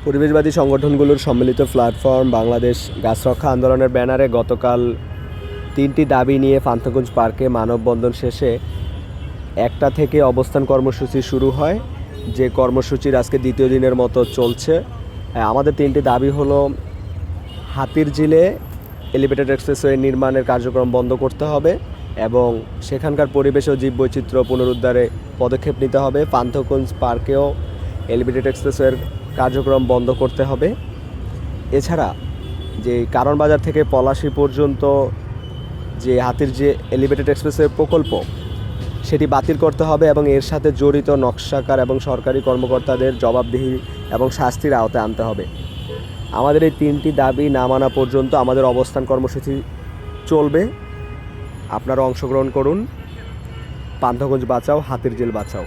পরিবেশবাদী সংগঠনগুলোর সম্মিলিত প্ল্যাটফর্ম বাংলাদেশ গাছ রক্ষা আন্দোলনের ব্যানারে গতকাল 3টি দাবি নিয়ে পান্থপথ পার্কে মানববন্ধন শেষে 1টা থেকে অবস্থান কর্মসূচি শুরু হয়, যে কর্মসূচির আজকে দ্বিতীয় দিনের মতো চলছে। আমাদের 3টি দাবি হলো, হাতিরঝিলে এলিভেটেড এক্সপ্রেসওয়ে নির্মাণের কার্যক্রম বন্ধ করতে হবে এবং সেখানকার পরিবেশ ও জীববৈচিত্র্য পুনরুদ্ধারে পদক্ষেপ নিতে হবে। পান্থপথ পার্কেও এলিভেটেড এক্সপ্রেসওয়ের কার্যক্রম বন্ধ করতে হবে। এছাড়া যে কারণ বাজার থেকে পলাশী পর্যন্ত যে হাতিরঝিল এলিভেটেড এক্সপ্রেসওয়ে প্রকল্প সেটি বাতিল করতে হবে এবং এর সাথে জড়িত নকশাকার এবং সরকারি কর্মকর্তাদের জবাবদিহি এবং শাস্তির আওতায় আনতে হবে। আমাদের এই 3টি দাবি না মানা পর্যন্ত আমাদের অবস্থান কর্মসূচি চলবে। আপনারা অংশগ্রহণ করুন। পান্থপথ বাঁচাও, হাতিরঝিল বাঁচাও।